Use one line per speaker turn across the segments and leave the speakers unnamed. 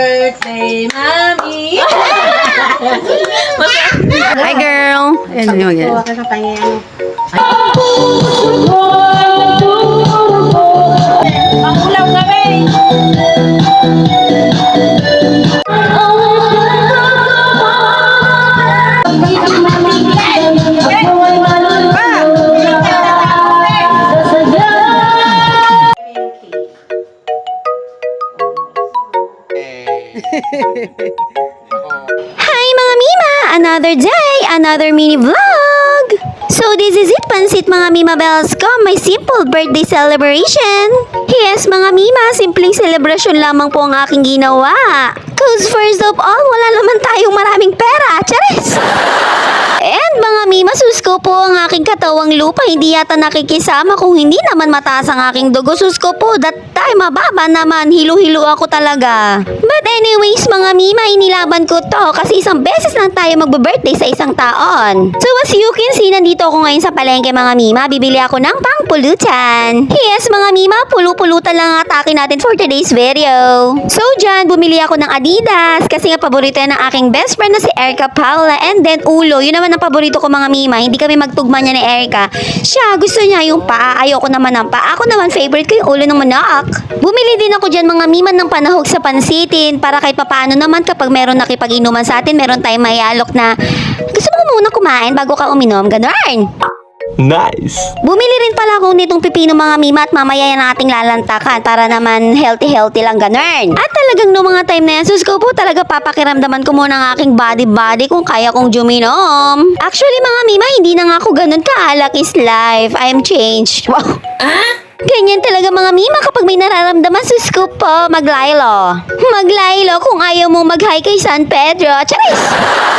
Birthday, Mami!
Hi, girl. Ano yung yan?
Huwag ka sa tayo. Pangulaw kami!
Hi, mga Mima! Another day, another mini vlog! So this is it, pansit mga Mima Bells ko, my simple birthday celebration. Yes, mga Mima, simpleng celebration lamang po ang aking ginawa. Cause first of all, wala naman tayong maraming pera, charis! And mga Mima, sus ko po ang aking katawang lupa, hindi yata nakikisama kung hindi naman mataas ang aking dugo. Sus ko po, that time mababa naman, hilo-hilo ako talaga. But anyways mga Mima, inilaban ko to kasi isang beses lang tayo magbe-birthday sa isang taon. So as you can see, nandito ako ngayon sa palengke mga Mima, bibili ako ng pangpulutan. Yes mga Mima, pulu-pulutan lang ang atake natin for today's video. So dyan, bumili ako ng Adidas kasi nga paborito yan ng aking best friend na si Erica Paula, and then ulo, yun naman ang paborito ko mga Mima, hindi kami magtugma niya ni Erica. Siya, gusto niya yung paa, ayoko naman ng paa. Ako naman, favorite ko yung ulo ng manok. Bumili din ako dyan mga Mima ng panahog sa pansitin para kahit papaano naman kapag meron nakipag-inuman sa atin, meron tayong mayalok na gusto mo muna kumain bago ka uminom, ganun.
Nice!
Bumili rin pala ako nitong pipino mga Mima at mamaya yan ang ating lalantakan para naman healthy lang ganun. At talagang no mga time na yan, sus ko po talaga papakiramdaman ko muna ang aking body kung kaya kong juminom. Actually mga Mima, hindi na nga ako ganun kaalak is life. I am changed. Wow. Ganyan talaga mga Mima kapag may nararamdaman, sus ko po, maglaylo. Maglaylo kung ayaw mo mag-hi kay San Pedro. Charis!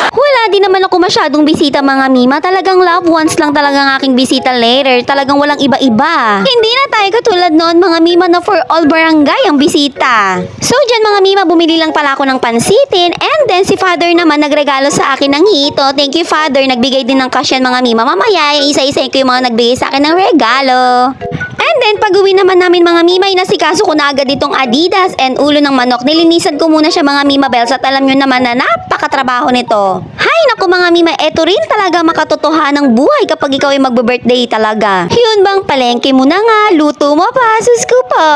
Wala din naman ako masyadong bisita mga Mima. Talagang loved ones lang talagang aking bisita later. Talagang walang iba-iba. Hindi na tayo katulad noon mga Mima na for all barangay ang bisita. So dyan mga Mima, bumili lang pala ako ng pansitin. And then si Father naman nagregalo sa akin ng hito. Thank you Father. Nagbigay din ng cash yan mga Mima. Mamaya, isa-isa ko yung mga nagbigay sa akin ng regalo. And then pag-uwi naman namin mga Mima, inasikaso ko na agad itong Adidas and ulo ng manok. Nilinisan ko muna siya mga Mima Bells at alam nyo naman na napakatrabaho nito. Hay naku mga Mima, eto rin talaga makatotohanang buhay kapag ikaw ay magbe-birthday talaga. Yun bang palengke mo na nga, luto mo pa, sus ko po.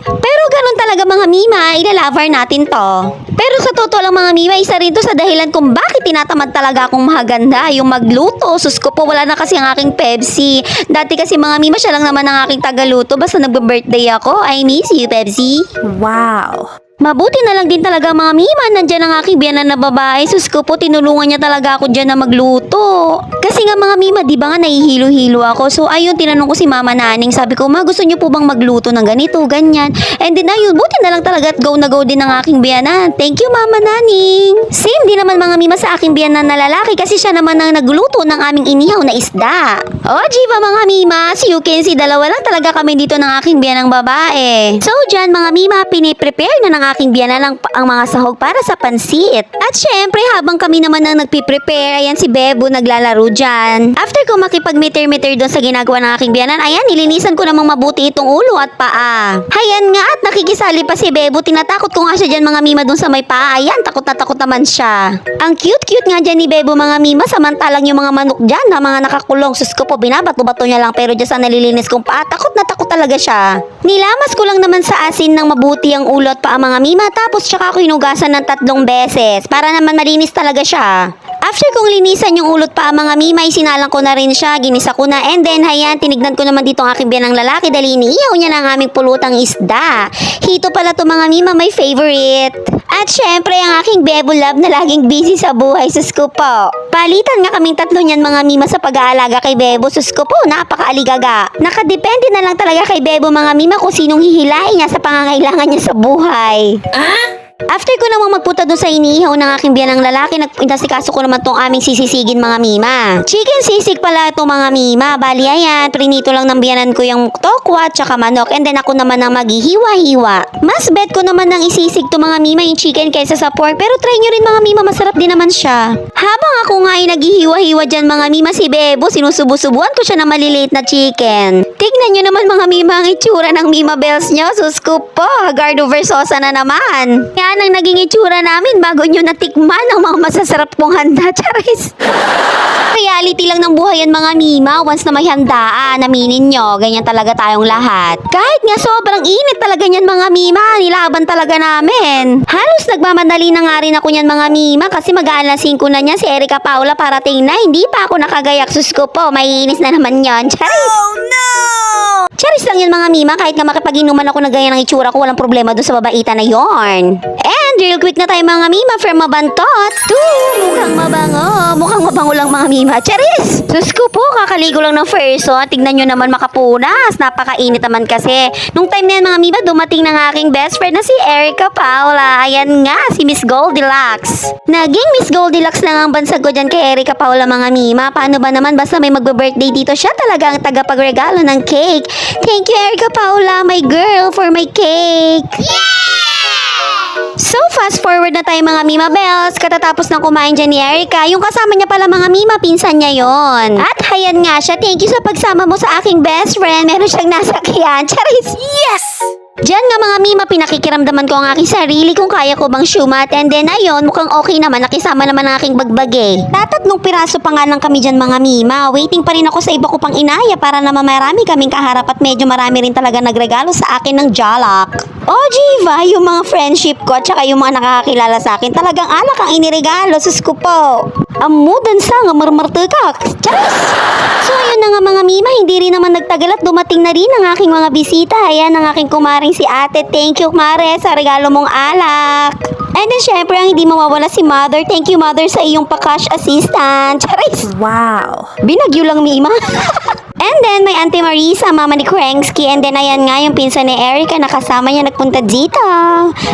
Pero ganun talaga mga Mima, ilalavar natin to. Pero sa totoo lang mga Mima, isa rin to sa dahilan kung bakit tinatamad talaga akong maganda yung magluto. Sus ko po, wala na kasi ang aking Pepsi. Dati kasi mga Mima, siya lang naman ang aking tagaluto basta nagbe-birthday ako. I miss you, Pepsi.
Wow!
Mabuti na lang din talaga mga Mima, nandyan ang aking biyanan na babae. Sus ko po, tinulungan niya talaga ako dyan na magluto. Kasi nga mga Mima, di ba nga nahihilo-hilo ako. So ayun, tinanong ko si Mama Naning. Sabi ko, Ma, gusto niyo po bang magluto ng ganito, ganyan? And then ayun, buti na lang talaga at go na go din ng aking biyanan. Thank you Mama Naning. Same din naman mga Mima sa aking biyanan na lalaki kasi siya naman ang nagluto ng aming inihaw na isda. O, Jiva mga Mima, as you can see, dalawa lang talaga kami dito ng aking biyanang babae. So dyan mga Mima, piniprepare na ng aking biyanan ang mga sahog para sa pansit. At syempre, habang kami naman ang nagpiprepare, ayan si Bebo naglalaro dyan. After ko makipag-meter doon sa ginagawa ng aking biyanan, ayan, nilinisan ko namang mabuti itong ulo at paa. Ayan nga, at nakikisali pa si Bebo. Tinatakot ko nga siya dyan mga Mima doon sa may paa. Ayan, takot na takot naman siya. Ang cute-cute nga dyan ni Bebo mga Mima, samantalang yung mga manok dyan na mga nakakulong. Sus ko po, binabato-bato niya lang pero dyan sa nalilinis kong paa, takot na takot talaga siya. Nilamas ko lang naman sa asin ng mabuti ang ulo at paa mga Mima, tapos tsaka ako hinugasan ng 3 beses para naman malinis talaga siya. After kong linisan yung ulot pa mga Mima, isinalang ko na rin siya, ginisa ko na, and then hayan, tinignan ko naman dito ang aking biyanang lalaki dahil iniihaw niya ng aming pulutang isda. Hito pala to mga Mima, my favorite. At syempre ang aking Bebo Love na laging busy sa buhay, sus ko po. Palitan nga kaming 3 niyan mga Mima sa pag-aalaga kay Bebo, sus ko po, napakaaligaga. Nakadepende na lang talaga kay Bebo mga Mima kung sinong hihilain niya sa pangangailangan niya sa buhay. After ko namang magpunta doon sa iniihaw ng aking biyanang lalaki, inasikaso ko naman tong aming sisisigin mga Mima. Chicken sisig pala ito mga Mima. Bali ayan, prinito lang ng biyanan ko yung tokwa tsaka manok, and then ako naman ang maghihiwa-hiwa. Mas bet ko naman ng isisig to mga Mima yung chicken kaysa sa pork, pero try nyo rin mga Mima, masarap din naman siya. Habang ako nga ay naghihiwa-hiwa dyan mga Mima, si Bebo, sinusubo-subuan ko siya ng maliliit na chicken. Tignan nyo naman mga Mima ang itsura ng Mima Bells nyo. Sus ko po, Gardo Versosa na naman. yan ang naging itsura namin bago nyo natikman ang mga masasarap kong handa. Charis! Reality lang ng buhay yan mga mima. Once na may handaan, aminin nyo, ganyan talaga tayong lahat. Kahit nga sobrang init talaga niyan mga mima, nilaban talaga namin. Halos nagmamadali na nga rin ako niyan mga mima kasi mag-aalas 5 na niya si Erica Paula parating na. Hindi pa ako nakagayak. Sus ko po, maiinis na naman yan. Charis! Oh no! Charis lang yan mga mima, kahit nga makipag-inuman ako na ganyan ang itsura ko, walang problema doon sa babaitan na yorn. And real quick na tayo mga mima for mabantot. Mukhang mabango lang mga mima. Charis! Sus ko po, kakaligo lang ng first one. Tignan nyo naman makapunas. Napakainit naman kasi. Nung time na yan mga mima, dumating ng aking best friend na si Erica Paula. Ayan nga, si Miss Goldilocks. Naging Miss Goldilocks na nga ang bansag ko dyan kay Erica Paula mga mima. Paano ba naman basta may magbe-birthday dito, siya talaga ang tagapagregalo ng cake. Thank you Erica Paula, my girl, for my cake. So fast forward na tayo mga Mima Bells. Katatapos ng kumain dyan ni Erica, yung kasama niya pala mga Mima, pinsan niya yon. At hayan nga siya, thank you sa pagsama mo sa aking best friend. Meron siyang nasakyan. Charis! Yes! Diyan nga mga mima, pinakikiramdaman ko ang aking sarili kung kaya ko bang syumat. And then ayun, mukhang okay naman, nakisama naman ang aking bagbage. Tatatlong piraso pa nga lang kami dyan mga mima. Waiting pa rin ako sa iba ko pang inaya para naman marami kaming kaharap at medyo marami rin talaga nagregalo sa akin ng jalak. Oh Jiva, yung mga friendship ko at saka yung mga nakakakilala sa akin, talagang alak ang iniregalo, sus ko po. Amudan sa nga marmartukak. Charis! So ayun na nga mga mima, hindi rin naman nagtagal at dumating na rin ang aking mga bisita. Ayan ang aking kumaring si ate. Thank you Mare sa regalo mong alak. And then syempre ang hindi mawawala si mother. Thank you mother sa iyong pa-cash assistant. Charis!
Wow.
Binagyo lang mima. And then, may Auntie Marisa, mama ni Cranksky. And then, ayan nga, yung pinsan ni Erica, nakasama niya nagpunta dito.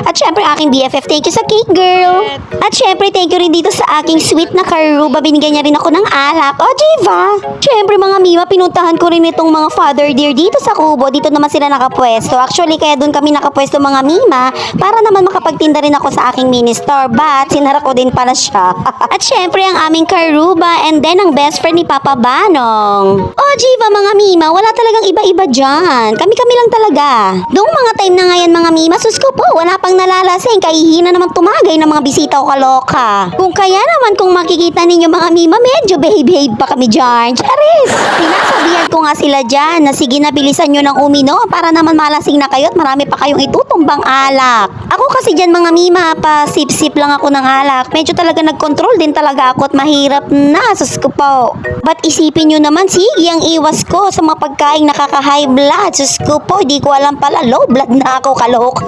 At syempre, aking BFF, thank you sa cake, girl. At syempre, thank you rin dito sa aking sweet na karuba. Binigyan niya rin ako ng alak. O, Jiva. Syempre, mga mima, pinuntahan ko rin itong mga father dear dito sa Kubo. Dito naman sila nakapwesto. Actually, kaya doon kami nakapwesto mga mima para naman makapagtinda rin ako sa aking mini store. But, sinara ko din pala siya. At syempre, ang aming karuba. And then, ang best friend ni Papa Banong. O, Jiva, mga mima, wala talagang iba-iba dyan. Kami-kami lang talaga. Noong mga time na ngayon mga mima, sus ko po, wala pang nalalasing. Kaihina naman tumagay ng mga bisita o kaloka. Kung kaya naman kung makikita ninyo mga mima, medyo behave pa kami dyan. Charis! Pinasabihan ko nga sila dyan na sige na bilisan nyo ng uminom para naman malasing na kayo at marami pa kayong itutumbang alak. Ako kasi dyan mga mima, pa sip-sip lang ako ng alak. Medyo talaga nag-control din talaga ako at mahirap na, sus ko po. But isipin nyo naman, sige ang iwas ko sa mga pagkaing nakaka-high blood. Sus ko po, di ko alam pala, low blood na ako, kaloka.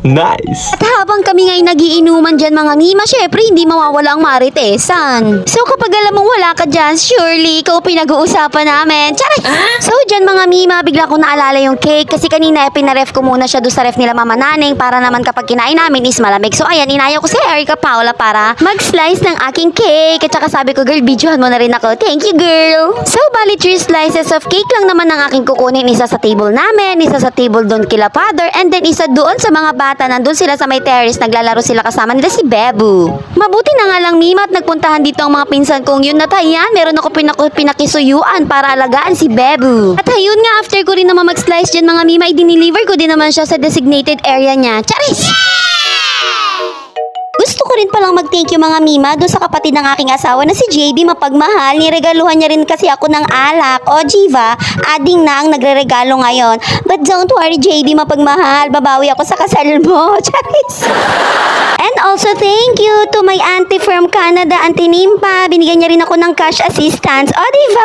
Nice!
At habang kami nga'y nagiinuman dyan mga mima, syempre hindi mawawala ang maritesan. So kapag alam mong wala ka dyan, surely ikaw pinag-uusapan namin. Charay! So dyan mga mima, bigla ko naalala yung cake kasi kanina pinaref ko muna siya doon sa ref nila Mama Naning para naman kapag kinain namin is malamig. So ayan, inaya ko si Erica Paula para mag-slice ng aking cake. At saka sabi ko, girl, videohan mo na rin ako. Thank you, girl! So bali 3 slices of cake lang naman ang aking kukunin. Isa sa table namin, isa sa table doon kila father, and then isa doon sa mga bata. Nandun sila sa may terrace, naglalaro sila kasama nila si Bebu. Mabuti na nga lang mima at nagpuntahan dito ang mga pinsan kong yun na tayan. Meron ako pinakisuyuan para alagaan si Bebu. At ayun nga, after ko rin naman mag-slice dyan mga mima, i-deliver ko din naman siya sa designated area niya. Charis! Gusto ko rin palang mag-thank you mga mima doon sa kapatid ng aking asawa na si JB mapagmahal. Niregaluhan niya rin kasi ako ng alak. O Jiva, ading na ang nagre-regalo ngayon. But don't worry JB mapagmahal, babawi ako sa kasal mo. Charis! And also thank you to my auntie from Canada, Auntie Nimpa. Binigyan niya rin ako ng cash assistance. O Diva!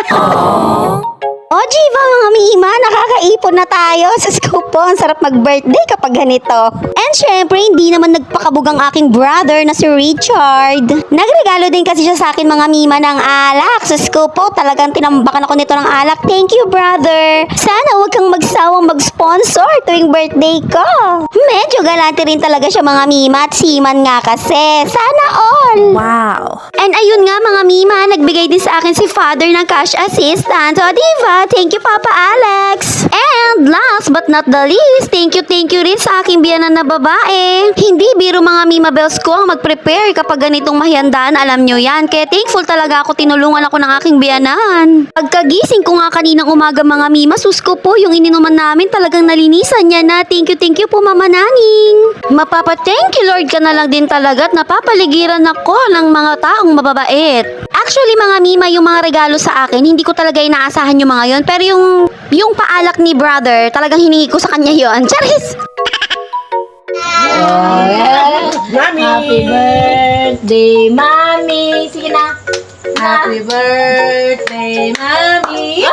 O Jiva mga mima, nakakaipon na tayo. Sa po, ang sarap mag-birthday kapag ganito. And syempre, hindi naman nagpakabog ang aking brother na si Richard. Nagregalo din kasi siya sa akin mga mima ng alak. Sa po, talagang tinambakan ako nito ng alak. Thank you brother. Sana huwag kang magsawang mag-sponsor tuwing birthday ko. Medyo galante rin talaga siya mga mima at siman nga kasi. Sana all.
Wow.
And ayun nga mga mima, nagbigay din sa akin si father ng cash assistance. O diba? Thank you Papa Alex. And last but not the least, thank you rin sa aking biyanan na babae. babae. Hindi biro mga Mima Bells ko ang mag-prepare kapag ganitong mahiandaan, alam nyo yan. Kaya thankful talaga ako, tinulungan ako ng aking biyanan. Pagkagising ko nga kaninang umaga mga Mima, sus ko po, yung ininuman namin talagang nalinisan niya na. Thank you po Mama Naning. Mapapa-thank you Lord ka na lang din talaga at napapaligiran ako ng mga taong mababait. Actually mga Mima, yung mga regalo sa akin, hindi ko talaga inaasahan yung mga yon. Pero yung paalak ni brother, talagang hiningi ko sa kanya yon. Charis!
Mami! Happy birthday, Mami! Sige na! Happy birthday, Mami!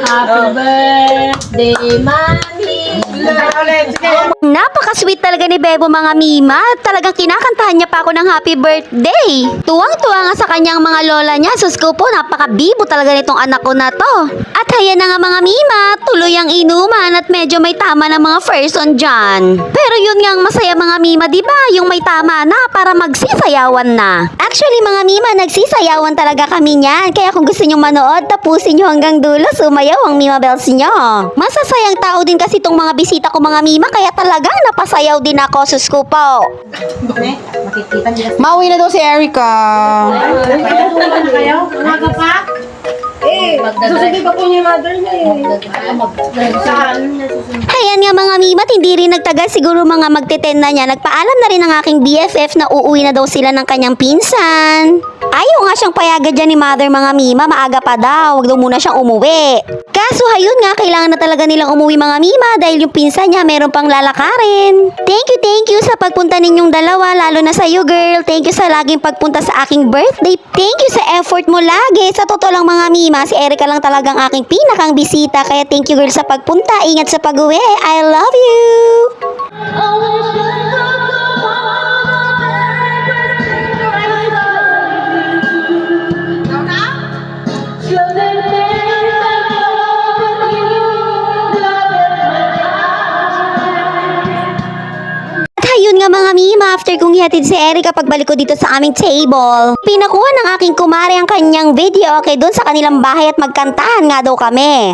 Happy birthday, Mami!
Napaka-sweet talaga ni Bebo mga Mima. Talagang kinakantahan niya pa ako ng happy birthday. Tuwang-tuwa nga sa kanyang mga lola niya. Sus ko po, napaka-bibo talaga nitong anak ko na to. At haya na nga mga Mima, tuloy ang inuman at medyo may tama ng mga person dyan. Pero yun nga ang masaya mga Mima, di ba? Yung may tama na para magsisayawan na. Actually mga Mima, nagsisayawan talaga kami niyan. Kaya kung gusto nyo manood, tapusin nyo hanggang dulo, sumayaw ang Mima Bells nyo. Masasayang tao din kasi itong mga bisita ko mga Mima, kaya talagang napasayaw din ako, sus ko po.
Makikita nila.
Mauwi na daw si Erica.
Ano kayo? Umaga pa? Susunod pa po niya yung mother niya
Ayan nga mga Mima, hindi rin nagtagal, siguro mga magte-10 na niya. Nagpaalam na rin ang aking BFF na uuwi na daw sila ng kanyang pinsan. Ayaw nga siyang payagan dyan ni mother mga Mima, maaga pa daw, wag daw muna siyang umuwi. Kaso hayun nga, kailangan na talaga nilang umuwi mga Mima dahil yung pinsan niya meron pang lalakarin. Thank you sa pagpunta ninyong dalawa, lalo na sa you girl. Thank you sa laging pagpunta sa aking birthday. Thank you sa effort mo lagi. Sa totoo lang mga Mima, si Erica lang talagang aking pinakang bisita. Kaya thank you girl sa pagpunta. Ingat sa pag-uwi. I love you! Ayun nga mga Mima, after kong ihatid si Erica pagbalik ko dito sa aming table, pinakuha ng aking kumare ang kanyang video okay doon sa kanilang bahay at magkantahan nga daw kami.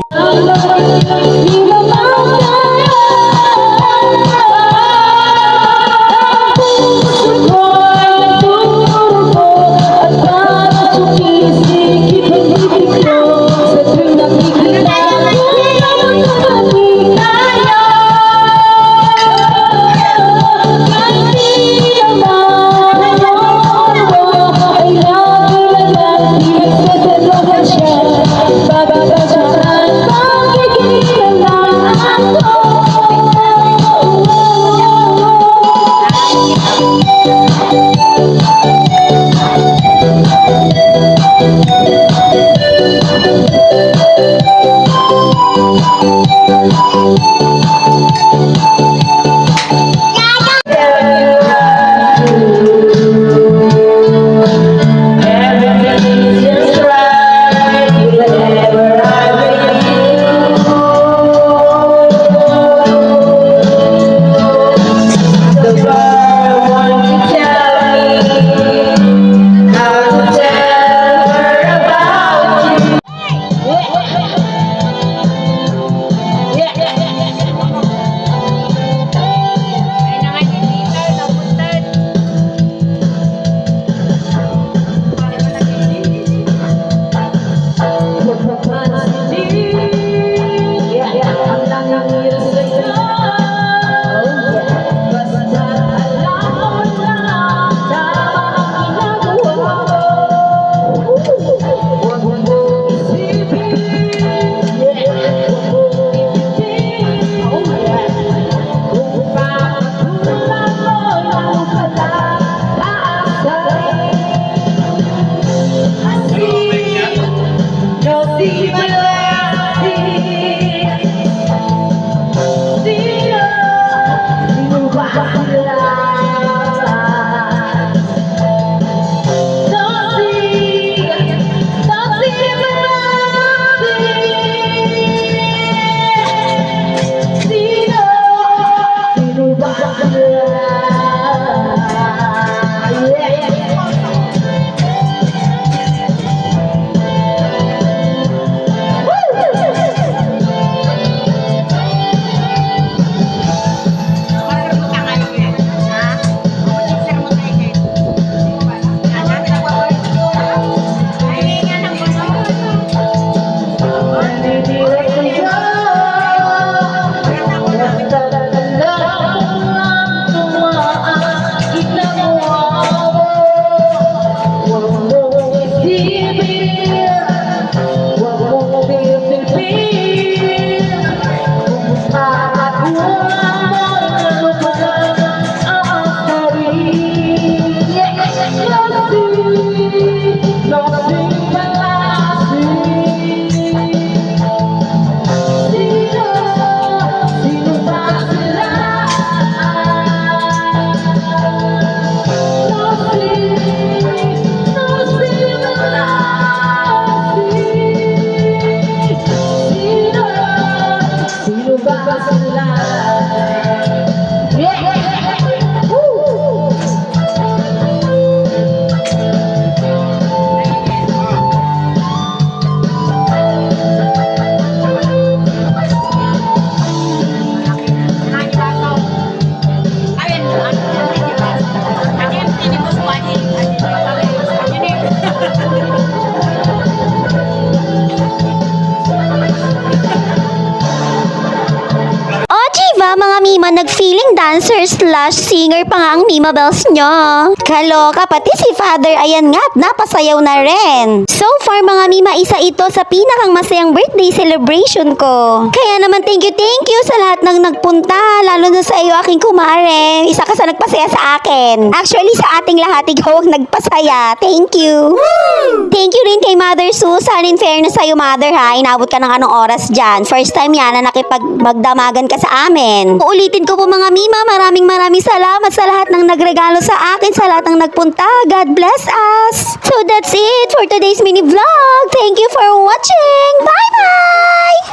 Mima, nag-feeling dancer / singer pa nga ang Mima Bells nyo. Kaloka, pati si Father, ayan nga, napasayaw na rin. So far mga Mima, isa ito sa pinakang masayang birthday celebration ko. Kaya naman thank you sa lahat ng nagpunta, lalo na sa iyo aking kumare. Isa ka sa nagpasaya sa akin. Actually sa ating lahat, ikaw ang nagpasaya. Thank you. Thank you rin kay Mother Susan. In fairness sa'yo, Mother, ha, inabot ka ng anong oras dyan. First time yan na magdamagan ka sa amin. Uulitin ko po mga Mima, maraming salamat sa lahat ng nagregalo sa akin, sa lahat ng nagpunta. God bless us. So that's it for today's mini vlog. Thank you for watching. Bye-bye!